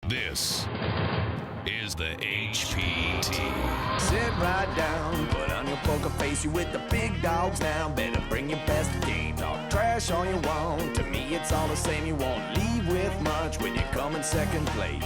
This is the HPT. Sit right down, put on your poker face. You with the big dogs now. Better bring your best game. Talk trash all you want. To me, it's all the same. You won't leave with much when you come in second place.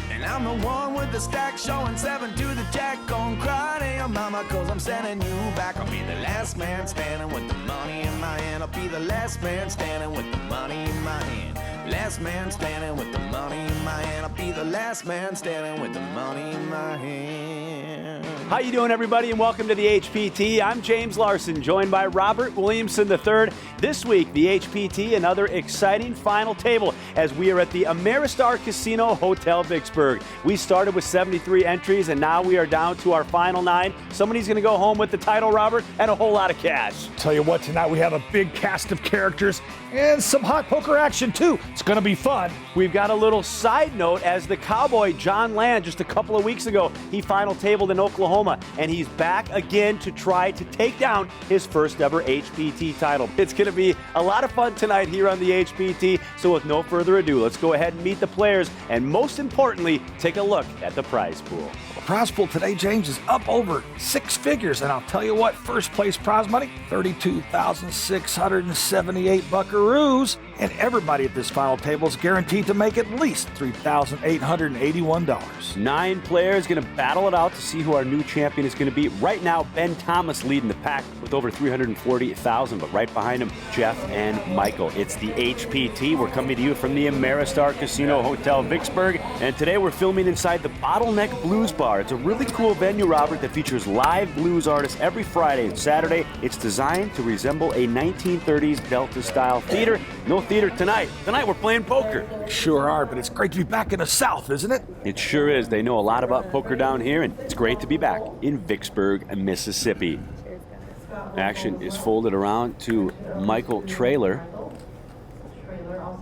And I'm the one with the stack showing 7 to the jack. Gonna cry to your mama, cause I'm sending you back. I'll be the last man standing with the money in my hand. I'll be the last man standing with the money in my hand. Last man standing with the money in my hand. I'll be the last man standing with the money in my hand. How you doing, everybody, and welcome to the HPT. I'm James Larson, joined by Robert Williamson III. This week, the HPT, another exciting final table as we are at the Ameristar Casino Hotel Vicksburg. We started with 73 entries, and now we are down to our final 9. Somebody's going to go home with the title, Robert, and a whole lot of cash. Tell you what, tonight we have a big cast of characters and some hot poker action, too. It's going to be fun. We've got a little side note as the cowboy John Land, just a couple of weeks ago, he final tabled in Oklahoma, and he's back again to try to take down his first ever HPT title. It's going to be a lot of fun tonight here on the HPT, so with no further ado, let's go ahead and meet the players, and most importantly, take a look at the prize pool. The prize pool today, James, is up over 6 figures, and I'll tell you what, first place prize money, 32,678 buckaroos, and everybody at this final table is guaranteed to make at least $3,881. 9 players going to battle it out to see who our new champion is going to be. Right now, Ben Thomas leading the pack with over 340,000, but right behind him, Jeff and Michael. It's the HPT. We're coming to you from the Ameristar Casino Hotel Vicksburg, and today we're filming inside the Bottleneck Blues Bar. It's a really cool venue, Robert, that features live blues artists every Friday and Saturday. It's designed to resemble a 1930s Delta-style theater. No theater tonight. Tonight we're playing poker. Sure are, but it's great to be back in the South, isn't it? It sure is. They know a lot about poker down here, and it's great to be back in Vicksburg, Mississippi. Action is folded around to Michael Traylor.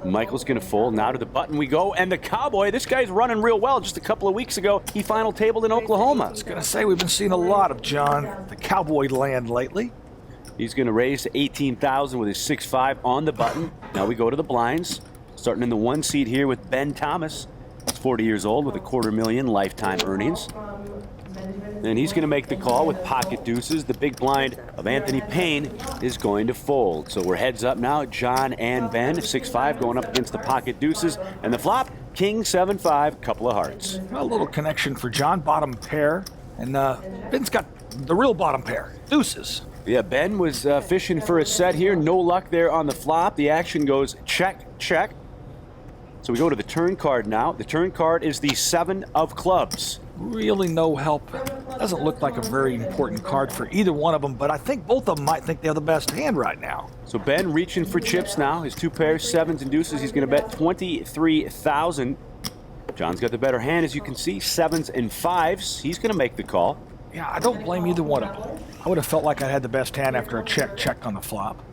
Michael's going to fold. Now to the button we go, and the cowboy, this guy's running real well. Just a couple of weeks ago, he final tabled in Oklahoma. I was going to say, we've been seeing a lot of John, the cowboy land lately. He's going to raise to 18,000 with his 6-5 on the button. Now we go to the blinds. Starting in the 1 seat here with Ben Thomas. He's 40 years old with $250,000 lifetime earnings. And he's going to make the call with pocket deuces. The big blind of Anthony Payne is going to fold. So we're heads up now. John and Ben, 6-5 going up against the pocket deuces. And the flop, King 7-5, couple of hearts. A little connection for John, bottom pair. And Ben's got the real bottom pair, deuces. Yeah, Ben was fishing for a set here. No luck there on the flop. The action goes check, check. So we go to the turn card now. The turn card is the 7 of clubs. Really no help. Doesn't look like a very important card for either one of them, but I think both of them might think they have the best hand right now. So Ben reaching for chips now. His 2 pairs, 7s and deuces. He's going to bet 23,000. John's got the better hand, as you can see, 7s and 5s. He's going to make the call. Yeah, I don't blame either one of them. I would have felt like I had the best hand after a check on the flop.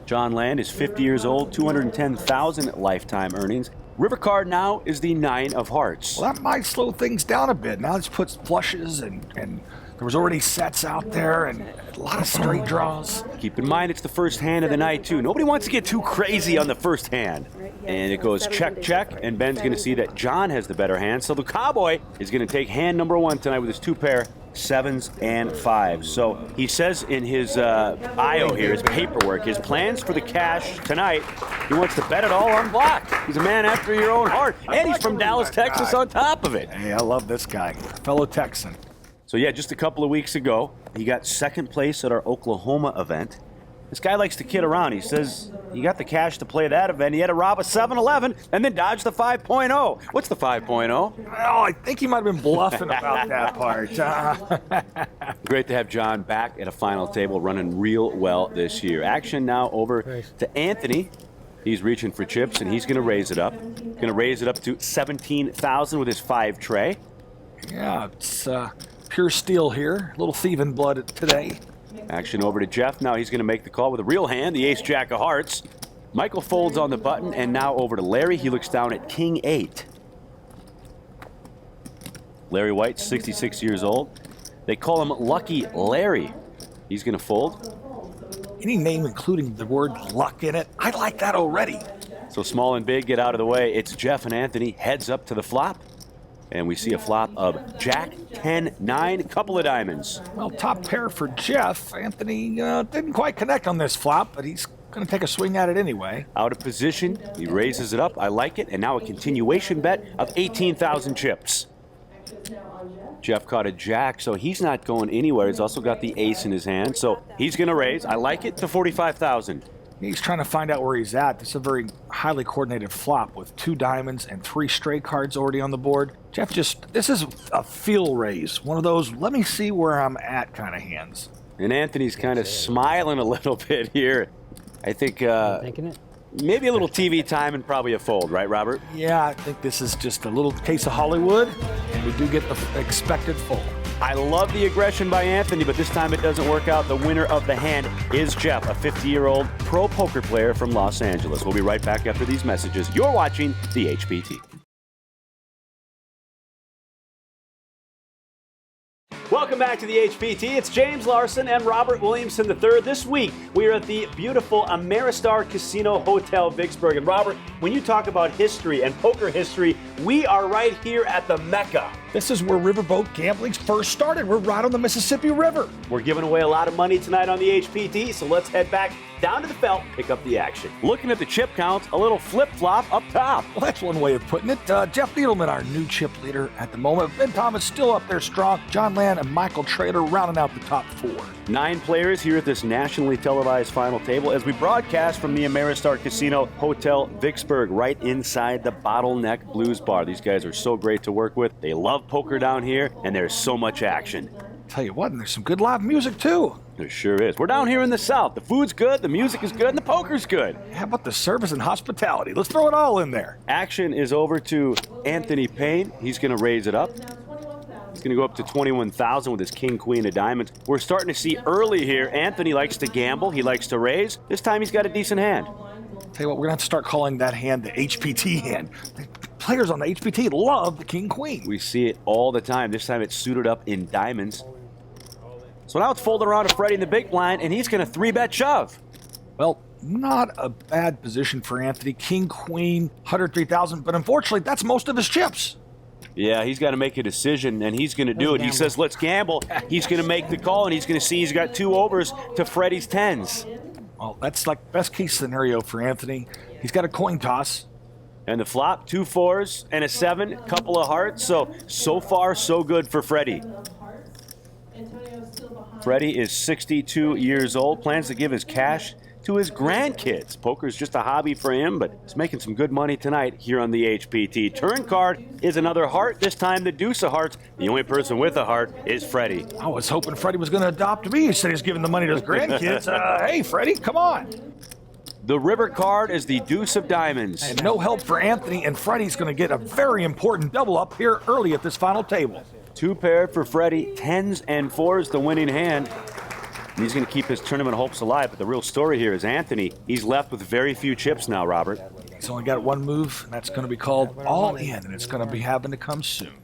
John Land is 50 years old, 210,000 lifetime earnings. River card now is the 9 of hearts. Well, that might slow things down a bit. Now this puts flushes, and there was already sets out there and a lot of straight draws. Keep in mind, it's the first hand of the night, too. Nobody wants to get too crazy on the first hand. And it goes check, check, and Ben's going to see that John has the better hand. So the cowboy is going to take hand number 1 tonight with his 2 pair, 7s and 5s. So he says in his bio here, his paperwork, his plans for the cash tonight, he wants to bet it all on black. He's a man after your own heart. And he's from Dallas, Texas on top of it. Hey, I love this guy. Fellow Texan. So yeah, just a couple of weeks ago, he got second place at our Oklahoma event. This guy likes to kid around. He says he got the cash to play that event. He had to rob a 7-Eleven and then dodge the 5.0. What's the 5.0? Oh, I think he might have been bluffing about that part. Great to have John back at a final table running real well this year. Action now over to Anthony. He's reaching for chips, and he's going to raise it up. Going to raise it up to 17,000 with his 5 tray. Yeah, it's pure steel here. A little thieving blood today. Action over to Jeff. Now he's going to make the call with a real hand, the ace-jack of hearts. Michael folds on the button, and now over to Larry. He looks down at King 8. Larry White, 66 years old. They call him Lucky Larry. He's going to fold. any name including the word luck in it, I like that already. So small and big get out of the way. It's Jeff and Anthony heads up to the flop. And we see a flop of Jack 10-9, couple of diamonds. Well, top pair for Jeff. Anthony didn't quite connect on this flop, but he's going to take a swing at it anyway. Out of position, he raises it up. I like it. And now a continuation bet of 18,000 chips. Jeff caught a jack, so he's not going anywhere. He's also got the ace in his hand, so he's going to raise. I like it, to 45,000. He's trying to find out where he's at. This is a very highly coordinated flop with 2 diamonds and 3 straight cards already on the board. Jeff this is a feel raise. One of those, let me see where I'm at kind of hands. And Anthony's kind of smiling a little bit here. I think Thinking it? maybe a little TV time and probably a fold, right, Robert? Yeah, I think this is just a little case of Hollywood, and we do get the expected fold. I love the aggression by Anthony, but this time it doesn't work out. The winner of the hand is Jeff, a 50-year-old pro poker player from Los Angeles. We'll be right back after these messages. You're watching the HPT. Welcome back to the HPT. It's James Larson and Robert Williamson III. This week, we are at the beautiful Ameristar Casino Hotel Vicksburg. And Robert, when you talk about history and poker history, we are right here at the Mecca. This is where riverboat gambling first started. We're right on the Mississippi River. We're giving away a lot of money tonight on the HPT, so let's head back down to the felt, pick up the action. Looking at the chip counts, a little flip-flop up top. Well, that's one way of putting it. Jeff Needleman, our new chip leader at the moment. Ben Thomas still up there strong. John Land and Michael Trader rounding out the top 4. 9 players here at this nationally televised final table as we broadcast from the Ameristar Casino Hotel Vicksburg, right inside the Bottleneck Blues Bar. These guys are so great to work with. They love poker down here, and there's so much action. Tell you what, and there's some good live music too. There sure is. We're down here in the South. The food's good, the music is good, and the poker's good. How about the service and hospitality? Let's throw it all in there. Action is over to Anthony Payne. He's going to raise it up. He's going to go up to 21,000 with his king, queen of diamonds. We're starting to see early here. Anthony likes to gamble. He likes to raise. This time he's got a decent hand. Tell you what, we're going to have to start calling that hand the HPT hand. The players on the HPT love the king, queen. We see it all the time. This time it's suited up in diamonds. So now it's folded around to Freddie in the big blind, and he's going to 3-bet shove. Well, not a bad position for Anthony. King, queen, 103,000, but unfortunately, that's most of his chips. Yeah, he's got to make a decision, and he's going to do it. He says, let's gamble. He's going to make the call, and he's going to see he's got 2 overs to Freddie's 10s. Well, that's like best case scenario for Anthony. He's got a coin toss. And the flop, 2 4s and a 7, couple of hearts. So far, so good for Freddie. Freddie is 62 years old, plans to give his cash to his grandkids. Poker is just a hobby for him, but he's making some good money tonight here on the HPT. Turn card is another heart, this time the deuce of hearts. The only person with a heart is Freddie. I was hoping Freddie was going to adopt me. He said he's giving the money to his grandkids. Hey, Freddie, come on. The river card is the deuce of diamonds. And no help for Anthony, and Freddie's going to get a very important double up here early at this final table. 2 paired for Freddie, 10s and 4s, the winning hand. And he's going to keep his tournament hopes alive, but the real story here is Anthony. He's left with very few chips now, Robert. He's only got 1 move, and that's going to be called all in, and it's going to be having to come soon.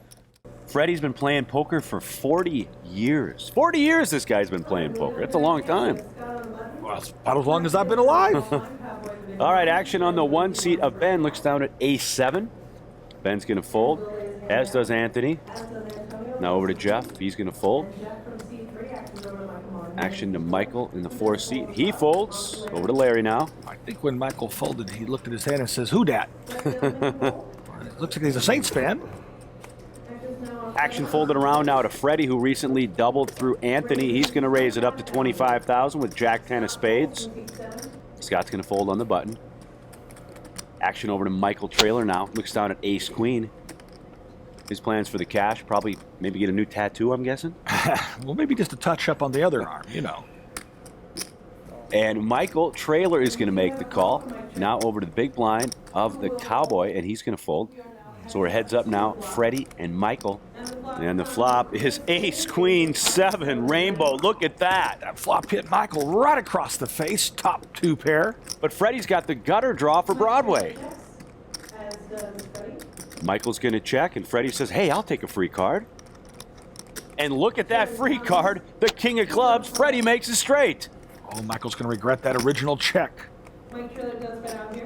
Freddie's been playing poker for 40 years. 40 years this guy's been playing poker. That's a long time. Well, it's about as long as I've been alive. All right, action on the 1 seat of Ben. Looks down at ace-7. Ben's going to fold, as does Anthony. Now over to Jeff. He's going to fold. Action to Michael in the 4th seat. He folds. Over to Larry now. I think when Michael folded, he looked at his hand and says, "Who dat?" Looks like he's a Saints fan. Action folded around now to Freddie, who recently doubled through Anthony. He's going to raise it up to 25,000 with Jack 10 of spades. Scott's going to fold on the button. Action over to Michael Trailer now. Looks down at ace-queen. His plans for the cash, probably maybe get a new tattoo, I'm guessing. Well, maybe just a touch up on the other arm, you know. And Michael Trailer is going to make the call. Now over to the big blind of the Cowboy, and he's going to fold. So we're heads up now, Freddie and Michael. And the flop is ace-queen 7 rainbow. Look at that. That flop hit Michael right across the face, top 2 pair. But Freddie's got the gutter draw for Broadway. Michael's going to check, and Freddie says, hey, I'll take a free card. And look at that free card, the king of clubs. Freddie makes it straight. Oh, Michael's going to regret that original check.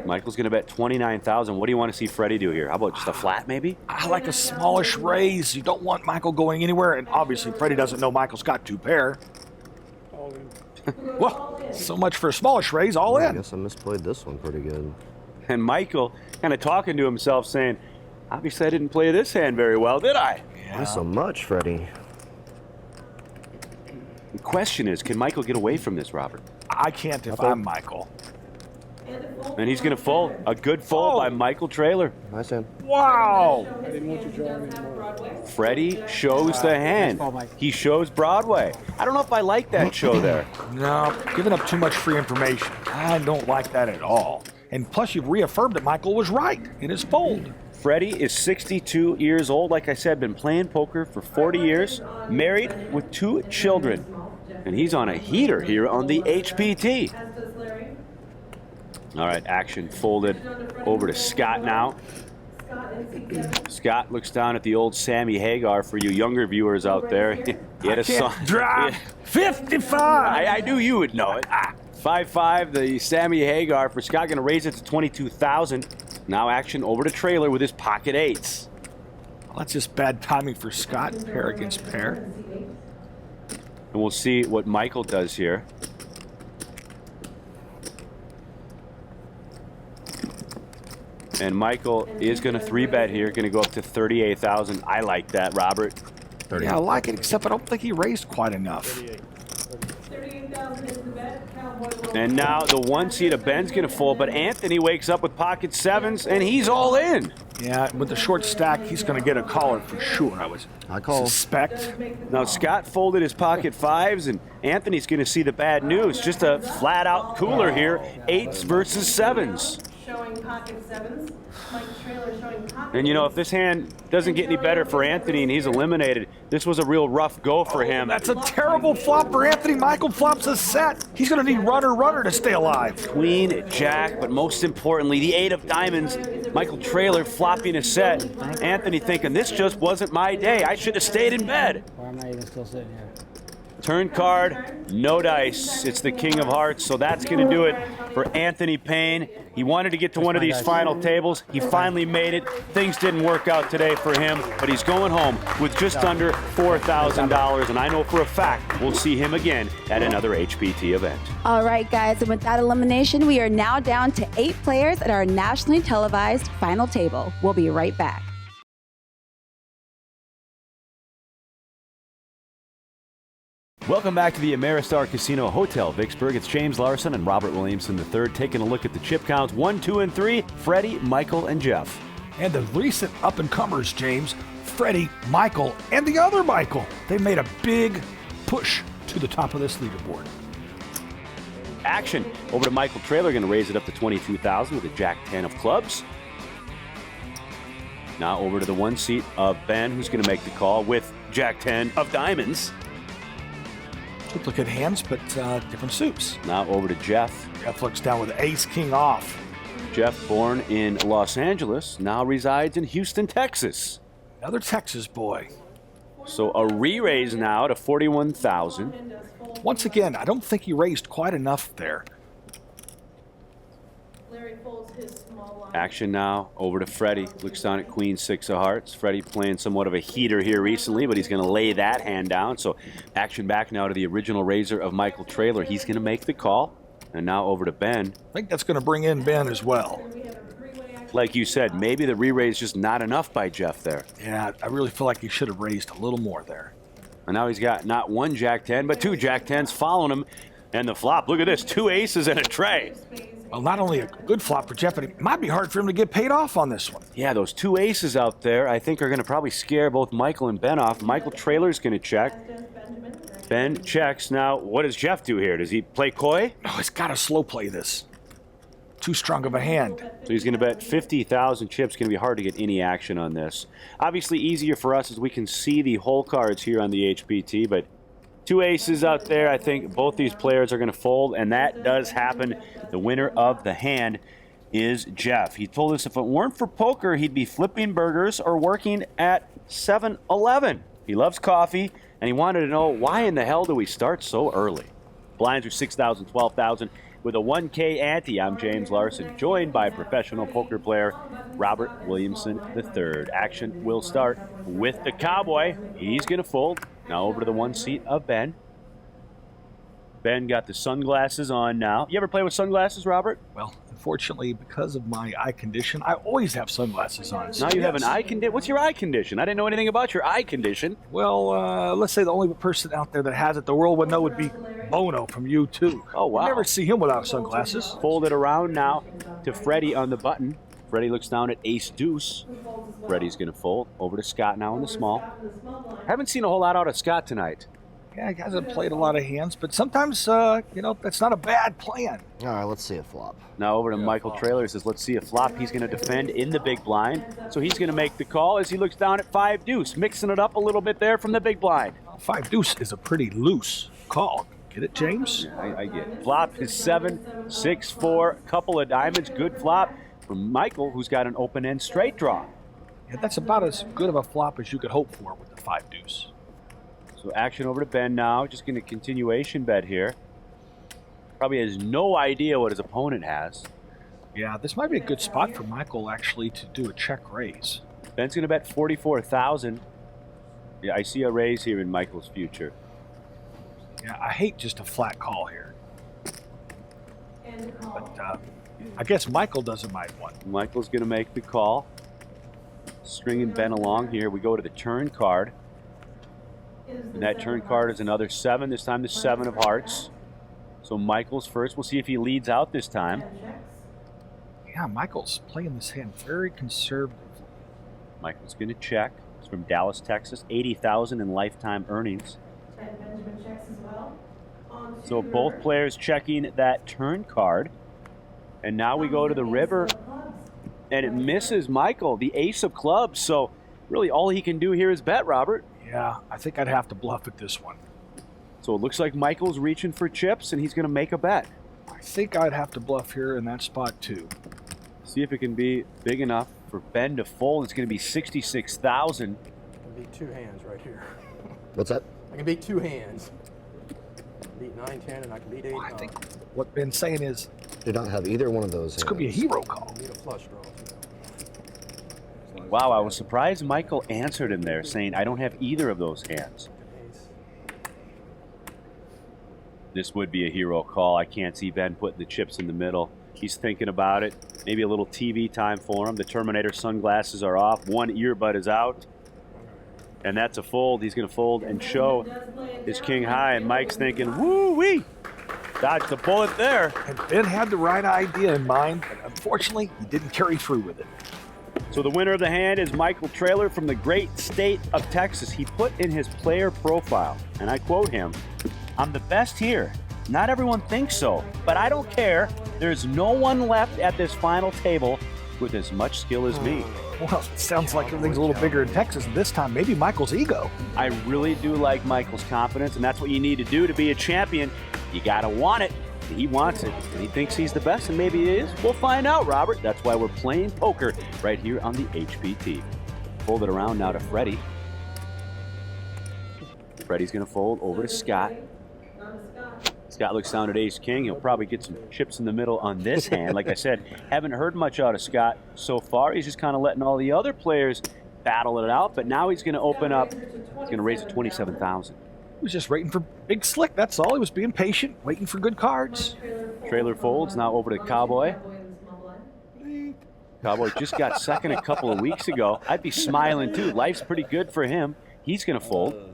Michael's going to bet 29,000. What do you want to see Freddie do here? How about just a flat, maybe? I like a smallish raise. You don't want Michael going anywhere, and obviously Freddie doesn't know Michael's got 2 pair. Well, so much for a smallish raise, all I in. guess I misplayed this one pretty good. And Michael kind of talking to himself, saying, obviously I didn't play this hand very well, did I? Not so much, Freddie. The question is, can Michael get away from this, Robert? I can't if I'm Michael. And he's going to fold. A good fold by Michael Traylor. Nice hand. Wow! Freddie shows the hand. He shows Broadway. I don't know if I like that show there. No, giving up too much free information. I don't like that at all. And plus, you've reaffirmed that Michael was right in his fold. Freddie is 62 years old. Like I said, been playing poker for 40 years, married with 2 children. And he's on a heater here on the HPT. All right, action folded over to Scott now. Scott looks down at the old Sammy Hagar for you younger viewers out there. He had a song. Drop 55! I knew you would know it. 5-5, the Sammy Hagar for Scott, going to raise it to 22,000. Now action over to Traylor with his pocket 8s. Well, that's just bad timing for Scott, pair against pair. And we'll see what Michael does here. And Michael is going to 3-bet here, going to go up to 38,000. I like that, Robert. Yeah, I like it, except I don't think he raised quite enough. And now the 1 seat of Ben's going to fold, but Anthony wakes up with pocket 7s, and he's all in. Yeah, with the short stack, he's going to get a caller for sure, I call. suspect. Now Scott folded his pocket 5s, and Anthony's going to see the bad news. Just a flat-out cooler here, 8s versus 7s. Showing pocket 7s. Mike Traylor showing pocket. And you know, if this hand doesn't get any better for Anthony and he's eliminated, this was a real rough go for him. That's a terrible flop for Anthony. Michael flops a set. He's going to need runner to stay alive. Queen, Jack, but most importantly, the 8 of diamonds. Michael Traylor flopping a set. Anthony thinking, this just wasn't my day. I should have stayed in bed. Or I'm not even still sitting here. Turn card, no dice. It's the King of Hearts, so that's going to do it for Anthony Payne. He wanted to get to one of these final tables. He finally made it. Things didn't work out today for him, but he's going home with just under $4,000, and I know for a fact we'll see him again at another HPT event. All right, guys, and with that elimination, we are now down to 8 players at our nationally televised final table. We'll be right back. Welcome back to the Ameristar Casino Hotel Vicksburg. It's James Larson and Robert Williamson III taking a look at the chip counts 1, 2, and 3. Freddie, Michael, and Jeff. And the recent up-and-comers, James, Freddie, Michael, and the other Michael. They made a big push to the top of this leaderboard. Action over to Michael Traylor, going to raise it up to 22,000 with a Jack 10 of clubs. Now over to the 1 seat of Ben, who's going to make the call with Jack 10 of diamonds. Duplicate hands, but different suits. Now over to Jeff. Jeff looks down with ace king off. Jeff, born in Los Angeles, now resides in Houston, Texas. Another Texas boy. So a re-raise now to 41,000. Once again, I don't think he raised quite enough there. Larry folds his small line. Action now over to Freddie. Looks down at Queen 6 of hearts. Freddie playing somewhat of a heater here recently, but he's going to lay that hand down. So action back now to the original raiser of Michael Traylor. He's going to make the call. And now over to Ben. I think that's going to bring in Ben as well. Like you said, maybe the re-raise just not enough by Jeff there. Yeah, I really feel like he should have raised a little more there. And now he's got not 1 Jack 10, but 2 Jack 10s following him. And the flop, look at this, 2 aces and a tray. Well, not only a good flop for Jeff, but it might be hard for him to get paid off on this one. Yeah, those 2 aces out there, I think are going to probably scare both Michael and Ben off. Michael Traylor's going to check. Ben checks. Now, what does Jeff do here? Does he play coy? No, he's got to slow play this. Too strong of a hand. So he's going to bet 50,000 chips. Going to be hard to get any action on this. Obviously, easier for us as we can see the hole cards here on the HPT, but 2 aces out there. I think both these players are going to fold, and that does happen. The winner of the hand is Jeff. He told us if it weren't for poker, he'd be flipping burgers or working at 7-Eleven. He loves coffee, and he wanted to know, why in the hell do we start so early? Blinds are 6,000, 12,000. With a 1K ante, I'm James Larson, joined by professional poker player Robert Williamson III. Action will start with the Cowboy. He's going to fold. Now over to the 1 seat of Ben. Ben got the sunglasses on now. You ever play with sunglasses, Robert? Well, unfortunately, because of my eye condition, I always have sunglasses on. Now you have an eye condition? What's your eye condition? I didn't know anything about your eye condition. Well, let's say the only person out there that has it the world would know would be Bono from U2. Oh, wow. You never see him without sunglasses. Fold it around now to Freddie on the button. Freddie looks down at ace deuce. Freddie's going to fold. Over to Scott now in the small. Haven't seen a whole lot out of Scott tonight. Yeah, he hasn't played a lot of hands, but sometimes, that's not a bad plan. All right, let's see a flop. Now over to Michael Traylor. Says, let's see a flop. He's going to defend in the big blind. So he's going to make the call as he looks down at 5 deuce, mixing it up a little bit there from the big blind. 5 deuce is a pretty loose call. Get it, James? Yeah, I get it. Flop is 7, 6, 4, couple of diamonds. Good flop from Michael, who's got an open-end straight draw. Yeah, that's about as good of a flop as you could hope for with the 5 deuce. So action over to Ben now. Just going to continuation bet here. Probably has no idea what his opponent has. Yeah, this might be a good spot for Michael, actually, to do a check raise. Ben's going to bet 44,000. Yeah, I see a raise here in Michael's future. Yeah, I hate just a flat call here. But I guess Michael doesn't mind one. Michael's going to make the call. Stringing Ben along here. We go to the turn card. And that turn card is another 7. This time the 7 of hearts. So Michael's first. We'll see if he leads out this time. Yeah, Michael's playing this hand very conservative. Michael's going to check. He's from Dallas, Texas. 80,000 in lifetime earnings. So both players checking that turn card. And now we go to the river. And it misses Michael, the ace of clubs. So really all he can do here is bet, Robert. Yeah, I think I'd have to bluff at this one. So it looks like Michael's reaching for chips, and he's going to make a bet. I think I'd have to bluff here in that spot, too. See if it can be big enough for Ben to fold. It's going to be 66,000. I can beat 2 hands right here. What's that? I can beat 2 hands. I can beat 9, 10, and I can beat 8. Well, I think what Ben's saying is Do not have either one of those. this could be a hero call. I need a flush draw. Wow, I was surprised Michael answered him there, saying, I don't have either of those hands. This would be a hero call. I can't see Ben putting the chips in the middle. He's thinking about it. Maybe a little TV time for him. The Terminator sunglasses are off. One earbud is out. And that's a fold. He's going to fold and show his king high. And Mike's thinking, woo-wee. Dodged the bullet there. And Ben had the right idea in mind, but unfortunately, he didn't carry through with it. So the winner of the hand is Michael Traylor from the great state of Texas. He put in his player profile, and I quote him, I'm the best here. Not everyone thinks so, but I don't care. There's no one left at this final table with as much skill as me. Well, it sounds like everything's a little bigger in Texas, and this time maybe Michael's ego. I really do like Michael's confidence, and that's what you need to do to be a champion. You gotta want it. He wants it, and he thinks he's the best, and maybe he is. We'll find out, Robert. That's why we're playing poker right here on the HPT. Fold it around now to Freddie. Freddie's going to fold over to Scott. Scott looks down at ace-king. He'll probably get some chips in the middle on this hand. Like I said, haven't heard much out of Scott so far. He's just kind of letting all the other players battle it out, but now he's going to open up. He's going to raise it 27,000. He was just waiting for Big Slick, that's all. He was being patient, waiting for good cards. Trailer folds, now over to Cowboy. Cowboy just got second a couple of weeks ago. I'd be smiling too. Life's pretty good for him. He's going to fold.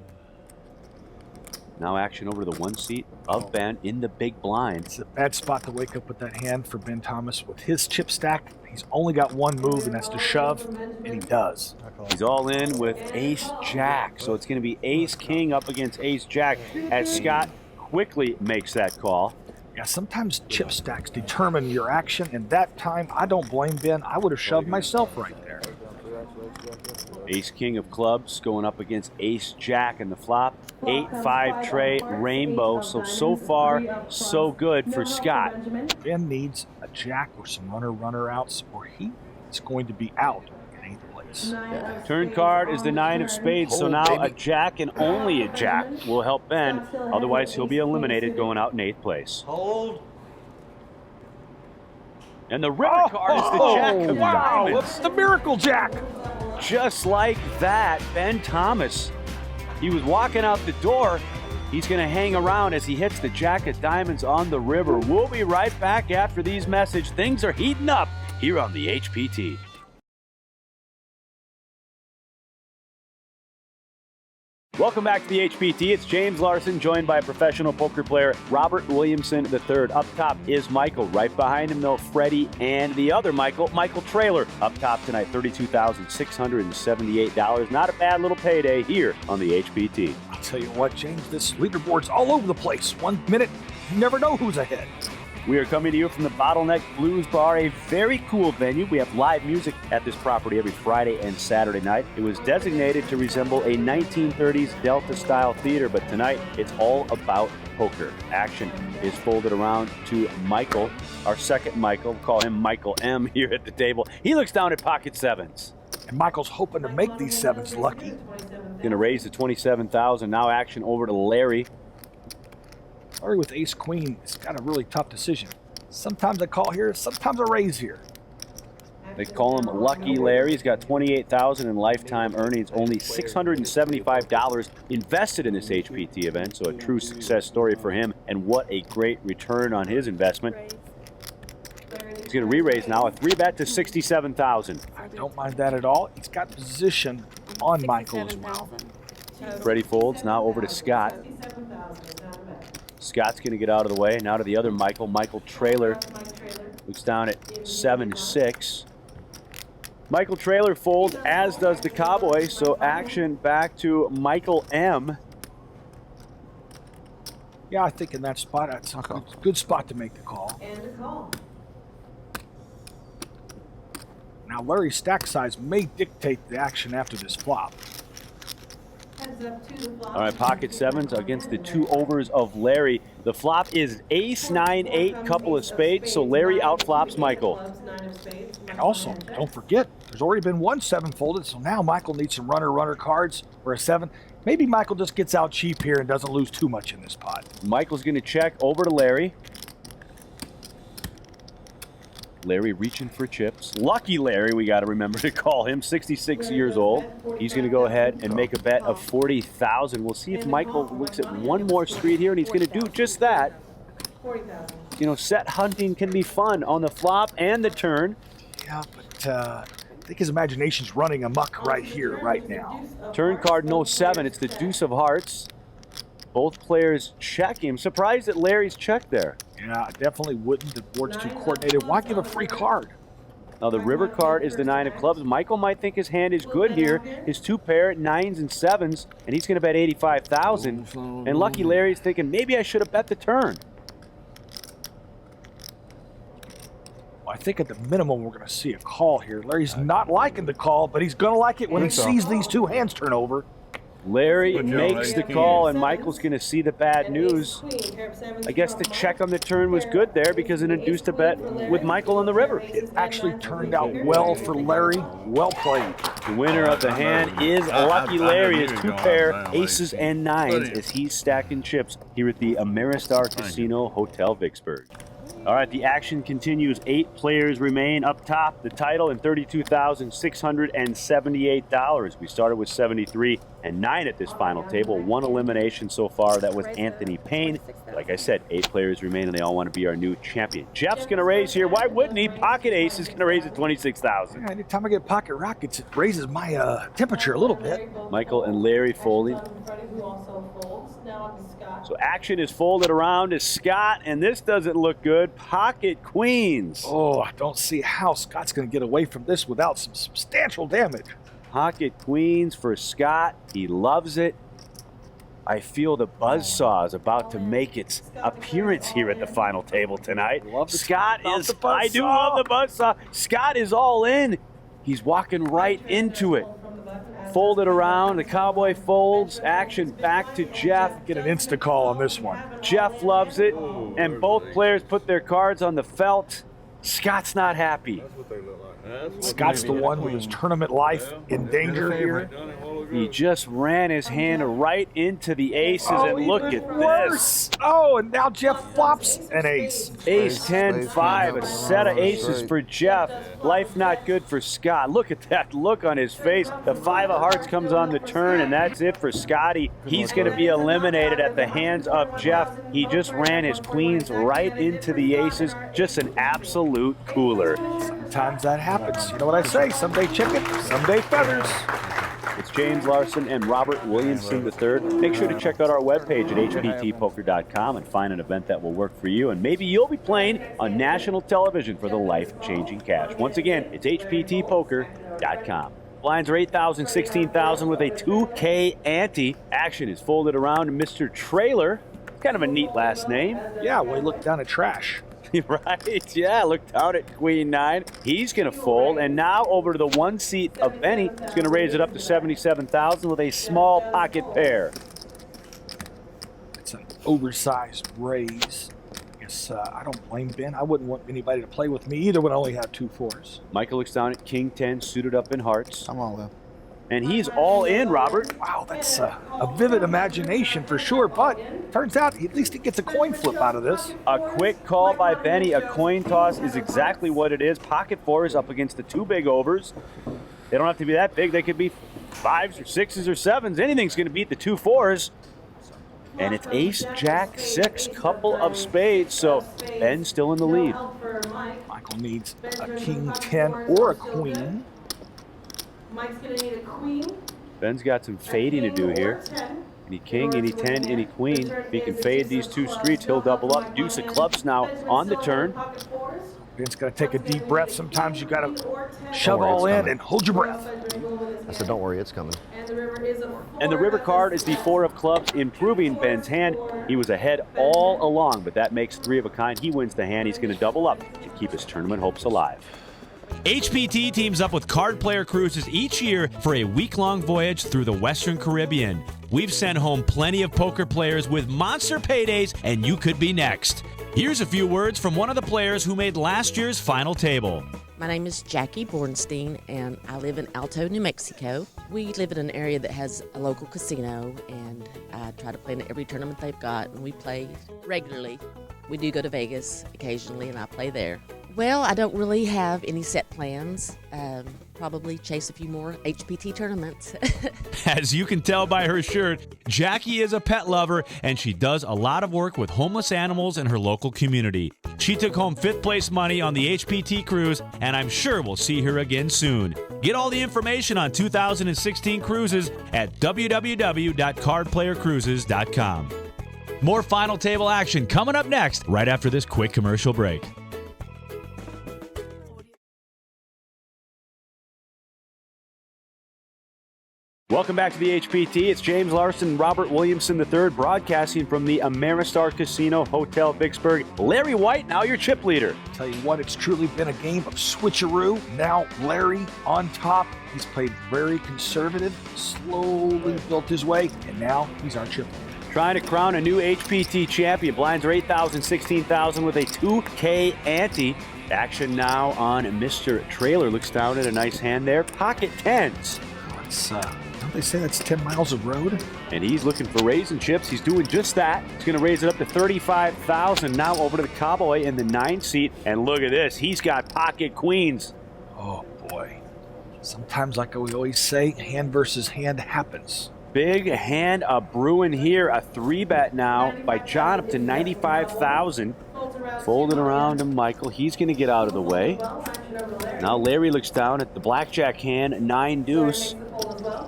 Now action over to the 1 seat of Ben in the big blind. It's a bad spot to wake up with that hand for Ben Thomas. With his chip stack, he's only got one move, and that's to shove, and he does. He's all in with ace-jack, so it's going to be ace-king up against ace-jack as Scott quickly makes that call. Yeah, sometimes chip stacks determine your action, and that time, I don't blame Ben. I would have shoved myself right there. Ace-king of clubs going up against ace-jack in the flop. 8-5 tray rainbow, so far, so good for Scott. Ben needs a jack or some runner outs, or he is going to be out. in 8th place. Turn card is the 9 of spades, so now a jack and only a jack will help Ben. Otherwise, he'll be eliminated going out in 8th place. Hold. And the river card is the jack of wow, diamonds. it's the miracle jack. Just like that, Ben Thomas, he was walking out the door. He's going to hang around as he hits the jack of diamonds on the river. We'll be right back after these messages. Things are heating up here on the HPT. Welcome back to the HPT. It's James Larson, joined by professional poker player Robert Williamson III. Up top is Michael. Right behind him, though, Freddie and the other Michael Trailer. Up top tonight, $32,678. Not a bad little payday here on the HPT. I'll tell you what, James, this leaderboard's all over the place. 1 minute, you never know who's ahead. We are coming to you from the Bottleneck Blues Bar, a very cool venue. We have live music at this property every Friday and Saturday night. It was designated to resemble a 1930s Delta-style theater, but tonight it's all about poker. Action is folded around to Michael, our second Michael. We'll call him Michael M here at the table. He looks down at pocket sevens. And Michael's hoping to make these sevens lucky. Going to raise to $27,000. Now action over to Larry. Larry with ace-queen has got a really tough decision. Sometimes a call here, sometimes a raise here. They call him Lucky Larry. He's got $28,000 in lifetime earnings, only $675 invested in this HPT event, so a true success story for him, and what a great return on his investment. He's going to re-raise now, a 3-bet to $67,000. I don't mind that at all. He's got position on Michael as well. Freddie folds, now over to Scott. Scott's going to get out of the way. Now to the other Michael Trailer. Looks down at 7-6. Michael Trailer folds, as does the Cowboy, so action back to Michael M. Yeah, I think in that spot, that's a good spot to make the call. And a call. Now, Larry's stack size may dictate the action after this flop. Heads up to the flop. All right, pocket sevens against the 2 overs of Larry. The flop is ace, 9, 8, couple of spades, so Larry outflops Michael. And also, don't forget, there's already been 1 7 folded, so now Michael needs some runner cards for a 7. Maybe Michael just gets out cheap here and doesn't lose too much in this pot. Michael's going to check over to Larry. Larry reaching for chips. Lucky Larry, we got to remember to call him, 66 years old. He's going to go ahead and make a bet of $40,000. We'll see if Michael looks at one more street here, and he's going to do just that. You know, set hunting can be fun on the flop and the turn. Yeah, but I think his imagination's running amok right here, right now. Turn card, no 7. It's the deuce of hearts. Both players check him. Surprised that Larry's checked there. Yeah, I definitely wouldn't. The board's too coordinated. Why give a free card? Now the river card is the 9 of clubs. Michael might think his hand is good here. His 2 pair, 9s and 7s, and he's going to bet $85,000. And Lucky Larry's thinking, maybe I should have bet the turn. Well, I think at the minimum we're going to see a call here. Larry's not liking the call, but he's going to like it when he sees these 2 hands turn over. Larry makes the call, and Michael's going to see the bad news. I guess the check on the turn was good there because it induced a bet with Michael on the river. It actually turned out well for Larry. Well played. The winner of the hand is Lucky Larry. His 2 pair, aces and 9s, as he's stacking chips here at the Ameristar Casino Hotel Vicksburg. All right, the action continues. 8 players remain up top. The title and $32,678. We started with 73 and 9 at this final table. 1 elimination so far. That was Anthony Payne. Like I said, 8 players remain, and they all want to be our new champion. Jeff's going to raise here. Why wouldn't he? Pocket ace is going to raise at $26,000. Yeah, anytime I get pocket rockets, it raises my temperature a little bit. Michael and Larry folding. So action is folded around to Scott, and this doesn't look good. Pocket queens. Oh, I don't see how Scott's going to get away from this without some substantial damage. Pocket queens for Scott. He loves it. I feel the buzzsaw is about to make its appearance here at the final table tonight. Scott is, I do love the buzzsaw. Scott is all in. He's walking right into it. Folded around, the Cowboy folds, action back to Jeff. Get an insta call on this one. Jeff loves it, and both players put their cards on the felt. Scott's not happy. That's what they look like. Scott's the one with his tournament life in danger here. He just ran his hand right into the aces, and look at worse. this. Oh, and now Jeff flops an ace. Ace 10-5, a set of aces for Jeff. Life not good for Scott. Look at that look on his face. The 5 of hearts comes on the turn, and that's it for Scotty. He's going to be eliminated at the hands of Jeff. He just ran his queens right into the aces. Just an absolute cooler. Sometimes that happens. You know what I say? Someday chicken, someday feathers. It's James Larson and Robert Williamson III. Make sure to check out our webpage at hptpoker.com and find an event that will work for you. And maybe you'll be playing on national television for the life-changing cash. Once again, it's hptpoker.com. Blinds are 8,000, 16,000 with a 2K ante. Action is folded around Mr. Trailer. Kind of a neat last name. Yeah, well, he looked down at trash. Right, yeah, look down at Queen 9. He's going to fold, and now over to the 1 seat of Benny. He's going to raise it up to 77,000 with a small pocket pair. It's an oversized raise. I guess I don't blame Ben. I wouldn't want anybody to play with me either when I only have 2 4s. Michael looks down at King 10, suited up in hearts. I'm all in. And he's all in, Robert. Wow, that's a vivid imagination for sure, but turns out at least he gets a coin flip out of this. A quick call by Benny. A coin toss is exactly what it is. Pocket 4s up against the 2 big overs. They don't have to be that big. They could be 5s or 6s or 7s. Anything's going to beat the 2 4s. And it's ace, jack, 6, couple of spades. So Ben's still in the lead. Michael needs a king 10 or a queen. Mike's gonna need a queen. Ben's got some fading to do here. Any king, any 10, any queen. If he can fade these 2 streets, he'll double up. Deuce of clubs now on the turn. Ben's got to take a deep breath. Sometimes you got to shove all in and hold your breath. I said, don't worry, it's coming. And the river card is the 4 of clubs, improving Ben's hand. He was ahead all along, but that makes 3 of a kind. He wins the hand. He's going to double up to keep his tournament hopes alive. HPT teams up with Card Player Cruises each year for a week-long voyage through the Western Caribbean. We've sent home plenty of poker players with monster paydays, and you could be next. Here's a few words from one of the players who made last year's final table. My name is Jackie Bornstein, and I live in Alto, New Mexico. We live in an area that has a local casino, and I try to play in every tournament they've got, and we play regularly. We do go to Vegas occasionally, and I play there. Well, I don't really have any set plans. Probably chase a few more HPT tournaments. As you can tell by her shirt, Jackie is a pet lover, and she does a lot of work with homeless animals in her local community. She took home 5th place money on the HPT cruise, and I'm sure we'll see her again soon. Get all the information on 2016 cruises at www.cardplayercruises.com. More final table action coming up next, right after this quick commercial break. Welcome back to the HPT. It's James Larson and Robert Williamson III broadcasting from the Ameristar Casino Hotel Vicksburg. Larry White, now your chip leader. Tell you what, it's truly been a game of switcheroo. Now Larry on top. He's played very conservative, slowly built his way, and now he's our chip leader. Trying to crown a new HPT champion. Blinds are 8,000, 16,000 with a 2K ante. Action now on Mr. Trailer. Looks down at a nice hand there. Pocket 10s. Don't they say that's 10 miles of road? And he's looking for raising chips. He's doing just that. He's going to raise it up to 35,000. Now over to the Cowboy in the 9 seat. And look at this. He's got pocket queens. Oh, boy. Sometimes, like we always say, hand versus hand happens. Big hand a brewing here. A 3-bet now by John up to 95,000. Folding around to Michael. He's going to get out of the way. Now Larry looks down at the blackjack hand, 9 deuce.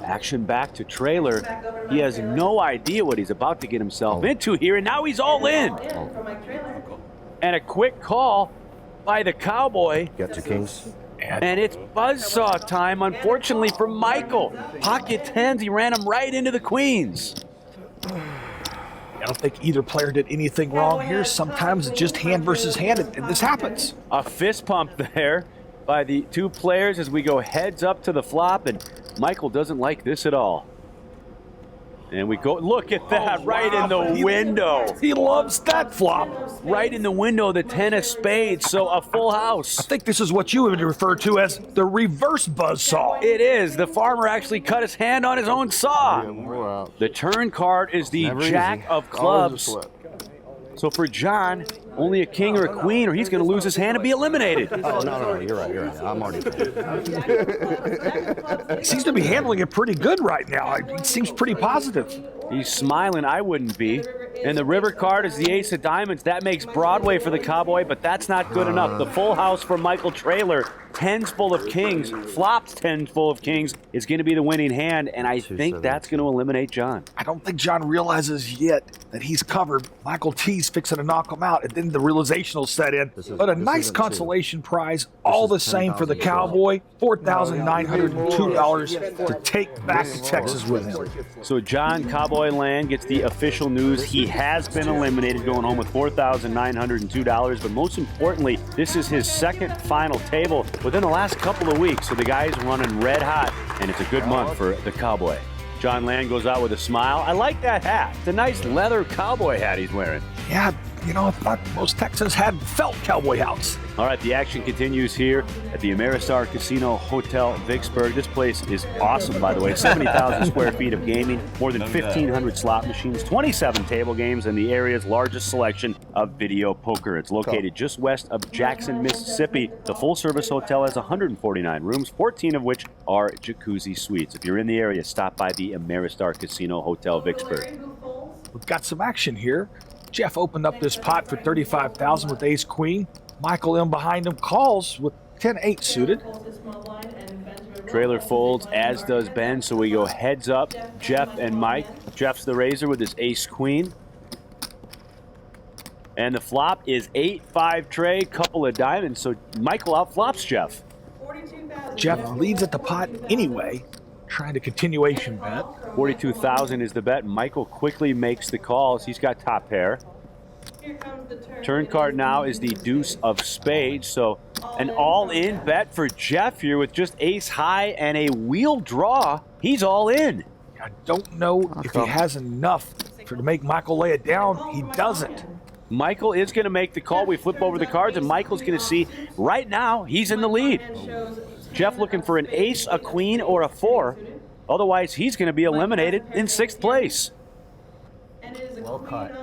Action back to Trailer. He has no idea what he's about to get himself into here, and now he's all in. And a quick call by the Cowboy. Got 2 kings. And it's buzzsaw time, unfortunately, for Michael. Pocket 10s, he ran him right into the queens. I don't think either player did anything wrong here. Sometimes it's just hand versus hand, and this happens. A fist pump there by the 2 players as we go heads up to the flop, and Michael doesn't like this at all. And we go, look at that, right in the window. He loves that flop. Right in the window, the 10 of spades, so a full house. I think this is what you would refer to as the reverse buzzsaw. It is. The farmer actually cut his hand on his own saw. The turn card is the jack of clubs. So for John, only a king or a queen, or he's going to lose his hand and be eliminated. Oh, no, you're right. I'm already. He seems to be handling it pretty good right now. It seems pretty positive. He's smiling. I wouldn't be. And the river card is the ace of diamonds. That makes Broadway for the cowboy, but that's not good enough. The full house for Michael Traylor. Tens full of kings, flops 10 full of kings is going to be the winning hand, and I think that's going to eliminate John. I don't think John realizes yet that he's covered. Michael T's fixing to knock him out, and then the realization will set in. But a nice consolation prize, all the same for the cowboy, $4,902 to take back to Texas with him. So John Cowboy Land gets the official news. He has been eliminated, going home with $4,902. But most importantly, this is his second final table within the last couple of weeks. So the guy's running red hot, and it's a good month for the cowboy. John Land goes out with a smile. I like that hat. It's a nice leather cowboy hat he's wearing. Yeah, you know, I thought most Texans had felt cowboy hats. All right, the action continues here at the Ameristar Casino Hotel Vicksburg. This place is awesome, by the way. 70,000 square feet of gaming, more than 1,500 slot machines, 27 table games, and the area's largest selection of video poker. It's located just west of Jackson, Mississippi. The full-service hotel has 149 rooms, 14 of which are jacuzzi suites. If you're in the area, stop by the Ameristar Casino Hotel Vicksburg. We've got some action here. Jeff opened up this pot for $35,000 with ace-queen. Michael in behind him calls with 10-8 suited. Trailer folds, as does Ben, so we go heads up, Jeff and Mike. Jeff's the raiser with his ace-queen. And the flop is 8-5 tray, couple of diamonds, so Michael outflops Jeff. Jeff leads at the pot anyway, trying to continuation bet. 42,000 is the bet. Michael quickly makes the calls. He's got top pair. Turn card now is the deuce of spades, so an all-in bet for Jeff here with just ace high and a wheel draw. He's all in. I don't know if he has enough to make Michael lay it down. He doesn't. Michael is going to make the call. We flip over the cards, and Michael's going to see right now he's in the lead. Jeff looking for an ace, a queen, or a 4. Otherwise, he's going to be eliminated in 6th place.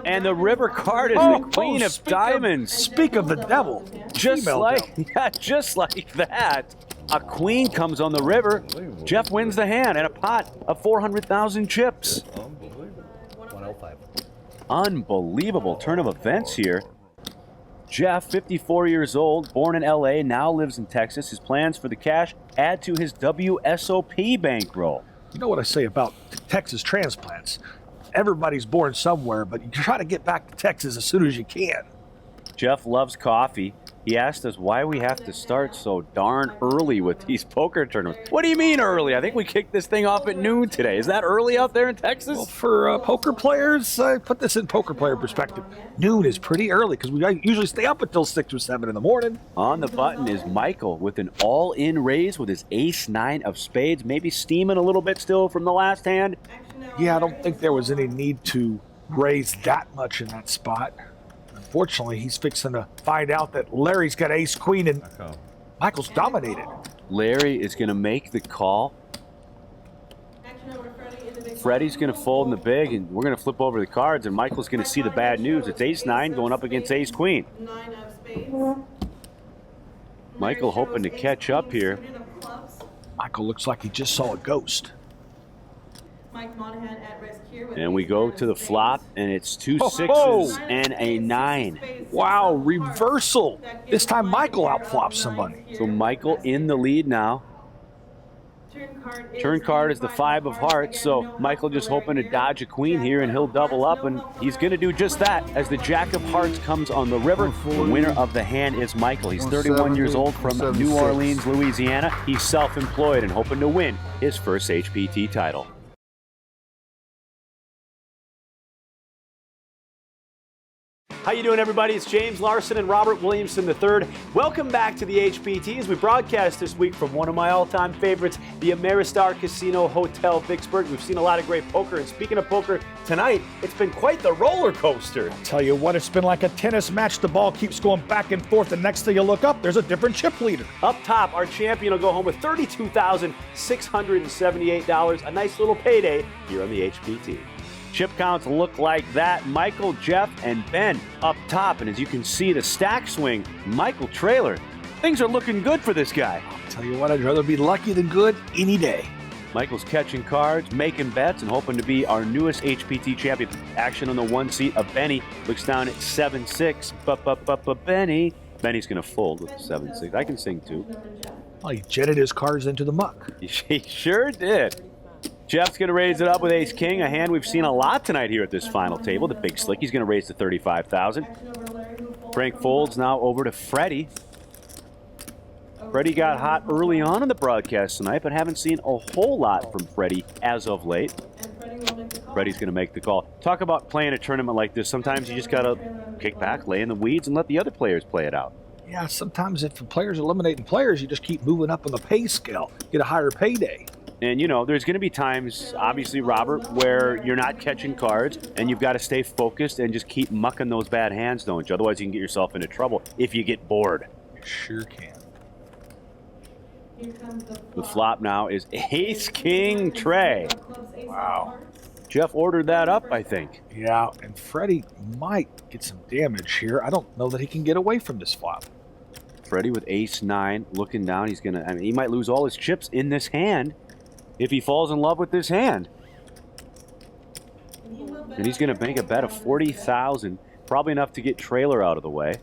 And the river card is the queen of diamonds. Speak of the devil. Just like that. A queen comes on the river. Jeff wins the hand and a pot of 400,000 chips. Unbelievable turn of events here. Jeff, 54 years old, born in LA, now lives in Texas. His plans for the cash add to his WSOP bankroll. You know what I say about Texas transplants? Everybody's born somewhere, but you try to get back to Texas as soon as you can. Jeff loves coffee. He asked us why we have to start so darn early with these poker tournaments. What do you mean early? I think we kicked this thing off at noon today. Is that early out there in Texas? Well, for poker players, I put this in poker player perspective. Noon is pretty early because we usually stay up until 6 or 7 in the morning. On the button is Michael with an all-in raise with his ace-9 of spades. Maybe steaming a little bit still from the last hand. Yeah, I don't think there was any need to raise that much in that spot. Unfortunately, he's fixing to find out that Larry's got ace-queen and Michael's dominated. Larry is going to make the call. Freddie's going to fold in the big, and we're going to flip over the cards, and Michael's going to see the bad news. It's ace-9 going up against ace-queen. Michael hoping to catch up here. Michael looks like he just saw a ghost. And we go to the flop, and it's 2 6s and a 9. Wow, reversal. This time Michael outflops somebody. So Michael in the lead now. Turn card is the 5 of hearts, so Michael just hoping to dodge a queen here, and he'll double up, and he's going to do just that as the jack of hearts comes on the river. The winner of the hand is Michael. He's 31 years old from New Orleans, Louisiana. He's self-employed and hoping to win his first HPT title. How you doing, everybody? It's James Larson and Robert Williamson III. Welcome back to the HPT as we broadcast this week from one of my all-time favorites, the Ameristar Casino Hotel Vicksburg. We've seen a lot of great poker, and speaking of poker, tonight it's been quite the roller coaster. I'll tell you what, it's been like a tennis match. The ball keeps going back and forth, and next thing you look up, there's a different chip leader. Up top, our champion will go home with $32,678, a nice little payday here on the HPT. Chip counts look like that. Michael, Jeff, and Ben up top. And as you can see, the stack swing, Michael Trailer. Things are looking good for this guy. I'll tell you what, I'd rather be lucky than good any day. Michael's catching cards, making bets, and hoping to be our newest HPT champion. Action on the one seat of Benny. Looks down at 7-6. Benny. Benny's going to fold with 7-6. I can sing too. Well, he jetted his cards into the muck. He sure did. Jeff's going to raise it up with ace-king, a hand we've seen a lot tonight here at this final table. The big slick, he's going to raise to $35,000. Frank folds now over to Freddie. Freddie got hot early on in the broadcast tonight, but haven't seen a whole lot from Freddie as of late. Freddie's going to make the call. Talk about playing a tournament like this. Sometimes you just got to kick back, lay in the weeds, and let the other players play it out. Yeah, sometimes if the player's eliminating players, you just keep moving up on the pay scale, get a higher payday. And, you know, there's going to be times, obviously, Robert, where you're not catching cards and you've got to stay focused and just keep mucking those bad hands, don't you? Otherwise, you can get yourself into trouble if you get bored. Sure can. The flop now is ace-king tray. Wow. Jeff ordered that up, I think. Yeah, and Freddie might get some damage here. I don't know that he can get away from this flop. Freddie with ace-9 looking down. He's going to, I mean, he might lose all his chips in this hand if he falls in love with this hand. And he's going to make a bet of $40,000, probably enough to get Trailer out of the way.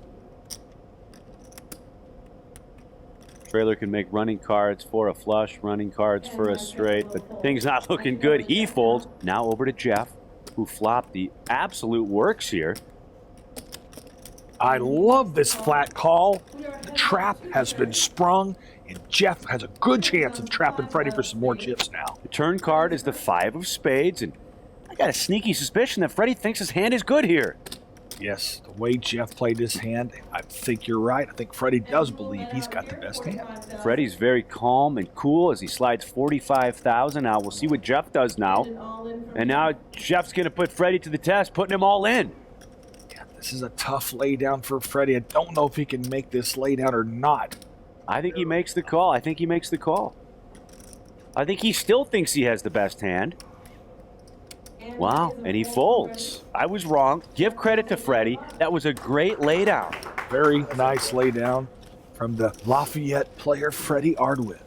Trailer can make running cards for a flush, running cards for a straight, but things not looking good. He folds. Now over to Jeff, who flopped the absolute works here. I love this flat call. The trap has been sprung, and Jeff has a good chance of trapping Freddie for some more chips now. The turn card is the 5 of spades, and I got a sneaky suspicion that Freddie thinks his hand is good here. Yes, the way Jeff played his hand, I think you're right. I think Freddie does believe he's got the best hand. Freddie's very calm and cool as he slides $45,000 out. We'll see what Jeff does now. And now Jeff's going to put Freddie to the test, putting him all in. This is a tough laydown for Freddie. I don't know if he can make this laydown or not. I think he makes the call. I think he still thinks he has the best hand. Wow, and he folds. I was wrong. Give credit to Freddie. That was a great laydown. Very nice laydown from the Lafayette player, Freddie Ardwin.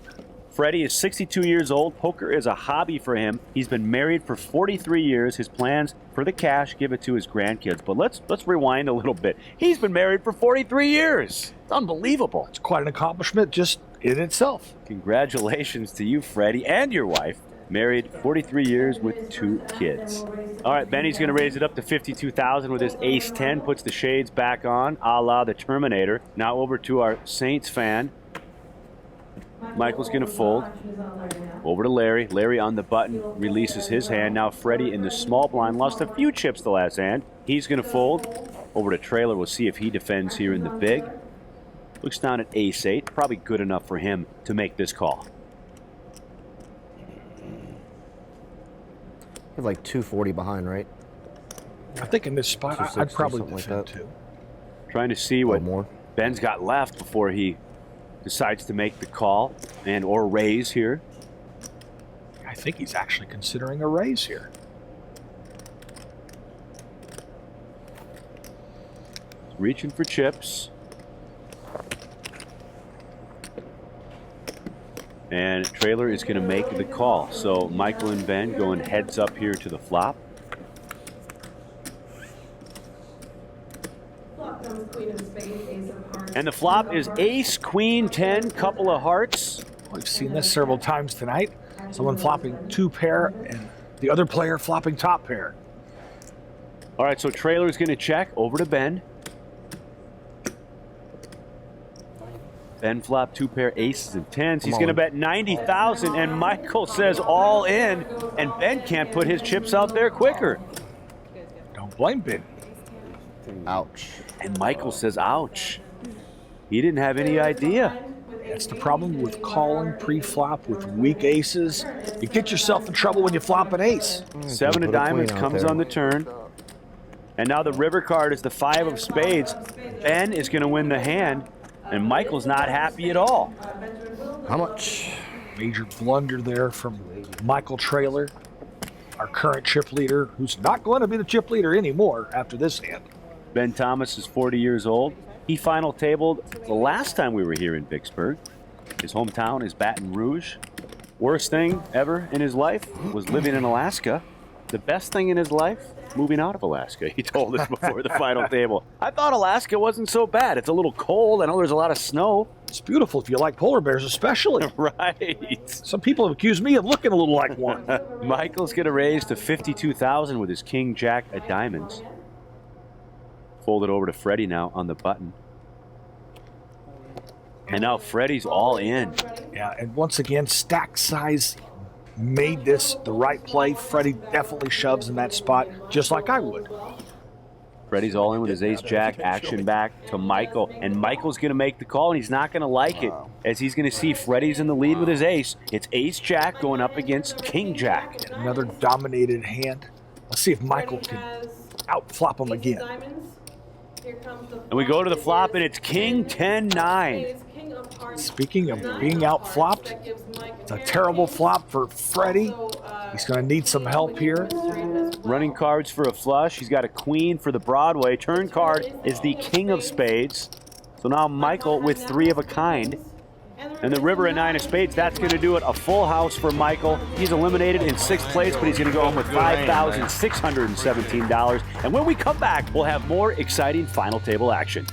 Freddie is 62 years old. Poker is a hobby for him. He's been married for 43 years. His plans for the cash, give it to his grandkids. But let's rewind a little bit. He's been married for 43 years. It's unbelievable. It's quite an accomplishment just in itself. Congratulations to you, Freddie, and your wife. Married 43 years with 2 kids. All right, Benny's going to raise it up to $52,000 with his ace-10. Puts the shades back on, a la the Terminator. Now over to our Saints fan. Michael's going to fold. Over to Larry. Larry on the button, releases his hand. Now Freddie in the small blind, lost a few chips the last hand. He's going to fold. Over to Trailer. We'll see if he defends here in the big. Looks down at ace-8. Probably good enough for him to make this call. You have like 240 behind, right? I think in this spot, I'd probably defend like too. Trying to see what more. Ben's got left before he decides to make the call and or raise here. I think he's actually considering a raise here. Reaching for chips. And Trailer is going to make the call. So Michael and Ben going heads up here to the flop. And the flop is ace, queen, 10, couple of hearts. We've seen this several times tonight. Someone flopping 2 pair and the other player flopping top pair. All right, so Trailer is going to check over to Ben. Ben flop 2 pair aces and 10s. He's going to bet $90,000, and Michael says all in, and Ben can't put his chips out there quicker. Don't blame Ben. Ouch. And Michael says, ouch. He didn't have any idea. That's the problem with calling pre-flop with weak aces. You get yourself in trouble when you flop an ace. 7 of diamonds comes on the turn. And now the river card is the 5 of spades. Ben is going to win the hand, and Michael's not happy at all. How much? Major blunder there from Michael Traylor, our current chip leader, who's not going to be the chip leader anymore after this hand. Ben Thomas is 40 years old. He final tabled the last time we were here in Vicksburg. His hometown is Baton Rouge. Worst thing ever in his life was living in Alaska. The best thing in his life, moving out of Alaska. He told us before the final table. I thought Alaska wasn't so bad. It's a little cold. I know there's a lot of snow. It's beautiful if you like polar bears, especially. Right. Some people have accused me of looking a little like one. Michael's going to raise to $52,000 with his king jack of diamonds. Fold it over to Freddie now on the button. And now Freddie's all in. Yeah, and once again, stack size made this the right play. Freddie definitely shoves in that spot, just like I would. Freddie's all in with his ace-jack, action back to Michael. And Michael's going to make the call, and he's not going to like it, as he's going to see Freddie's in the lead with his ace. It's ace-jack going up against king-jack. Another dominated hand. Let's see if Michael can outflop him again. And we go to the flop, and it's king 10-9. Speaking of being outflopped, it's a terrible flop for Freddie. He's going to need some help here. Running cards for a flush. He's got a queen for the Broadway. Turn card is the king of spades. So now Michael with 3 of a kind. And the river at 9 of spades, that's going to do it. A full house for Michael. He's eliminated in 6th place, but he's going to go home with $5,617. And when we come back, we'll have more exciting final table action.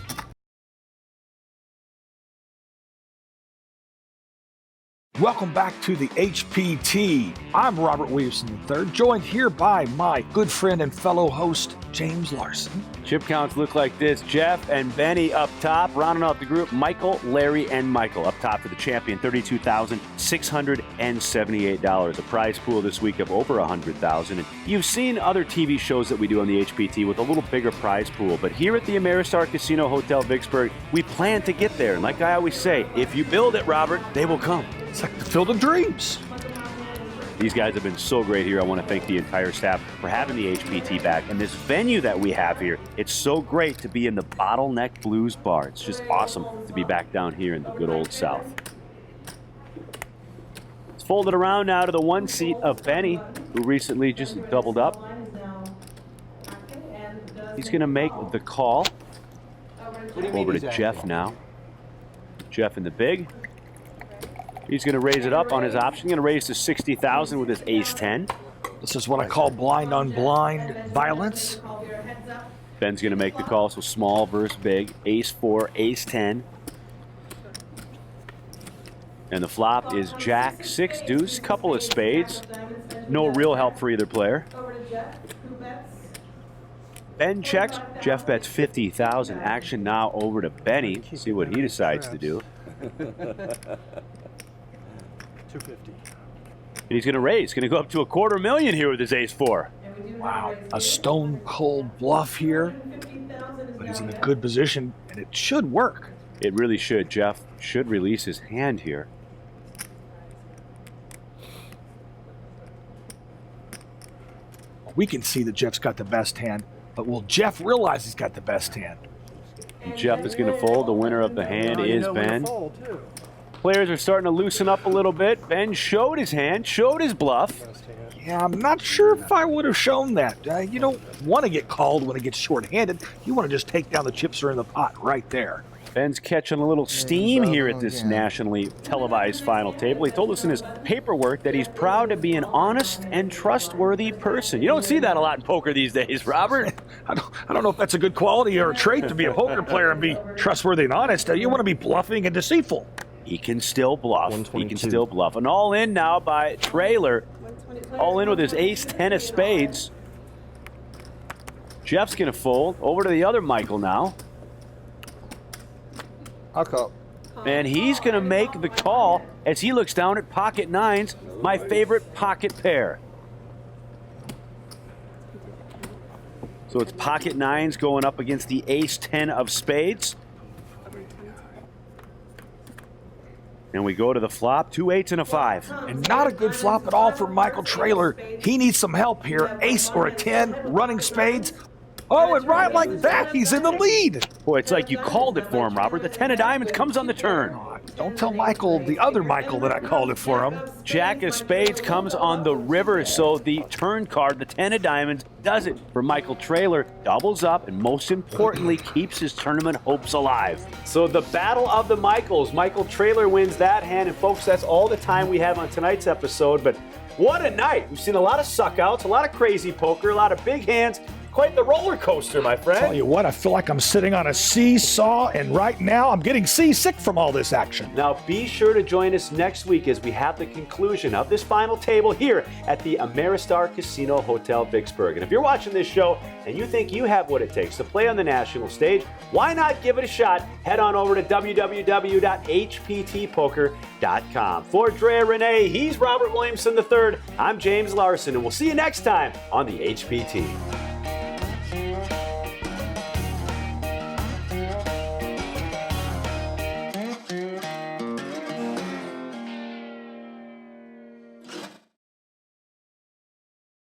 Welcome back to the HPT. I'm Robert Williamson III, joined here by my good friend and fellow host, James Larson. Chip counts look like this. Jeff and Benny up top. Rounding out the group, Michael, Larry, and Michael up top for the champion, $32,678. A prize pool this week of over $100,000. And you've seen other TV shows that we do on the HPT with a little bigger prize pool. But here at the Ameristar Casino Hotel Vicksburg, we plan to get there. And like I always say, if you build it, Robert, they will come. It's like the Field of Dreams. These guys have been so great here. I want to thank the entire staff for having the HPT back. And this venue that we have here, it's so great to be in the Bottleneck Blues Bar. It's just awesome to be back down here in the good old South. It's folded around now to the 1 seat of Benny, who recently just doubled up. He's going to make the call. Over to Jeff now. Jeff in the big. He's going to raise it up on his option. He's going to raise to $60,000 with his ace-10. This is what I call blind on blind violence. Ben's going to make the call, so small versus big. Ace-4, ace-10. And the flop is jack, 6 deuce, couple of spades. No real help for either player. Ben checks. Jeff bets $50,000. Action now over to Benny. See what he decides to do. $250. And he's going to raise. He's going to go up to $250,000 here with his ace-4. Wow, a stone cold bluff here. But he's in a good position, and it should work. It really should. Jeff should release his hand here. We can see that Jeff's got the best hand, but will Jeff realize he's got the best hand? And Jeff is going to fold. The winner of the hand is Ben. Players are starting to loosen up a little bit. Ben showed his hand, showed his bluff. Yeah, I'm not sure if I would have shown that. You don't want to get called when it gets short-handed. You want to just take down the chips that are in the pot right there. Ben's catching a little steam here at this nationally televised final table. He told us in his paperwork that he's proud to be an honest and trustworthy person. You don't see that a lot in poker these days, Robert. I don't know if that's a good quality or a trait to be a poker player and be trustworthy and honest. You want to be bluffing and deceitful. He can still bluff. He can still bluff. And all in now by Traylor. All in with his ace-10 of spades. Jeff's going to fold. Over to the other Michael now. I'll call. And he's going to make the call as he looks down at pocket nines, my favorite pocket pair. So it's pocket nines going up against the ace-10 of spades. And we go to the flop, 2 8s and a 5. And not a good flop at all for Michael Traylor. He needs some help here. Ace or a 10, running spades. Oh, and right like that, he's in the lead. Boy, it's like you called it for him, Robert. The 10 of diamonds comes on the turn. Don't tell Michael, the other Michael, that I called it for him. Jack of spades comes on the river, so the turn card, the 10 of diamonds, does it for Michael Traylor. Doubles up, and most importantly, keeps his tournament hopes alive. So the battle of the Michaels. Michael Traylor wins that hand, and folks, that's all the time we have on tonight's episode, but what a night. We've seen a lot of suckouts, a lot of crazy poker, a lot of big hands. Quite the roller coaster, my friend. Tell you what, I feel like I'm sitting on a seesaw, and right now I'm getting seasick from all this action. Now be sure to join us next week as we have the conclusion of this final table here at the Ameristar Casino Hotel Vicksburg. And if you're watching this show and you think you have what it takes to play on the national stage, why not give it a shot? Head on over to www.hptpoker.com. For Drea Renee, he's Robert Williamson III. I'm James Larson, and we'll see you next time on the HPT.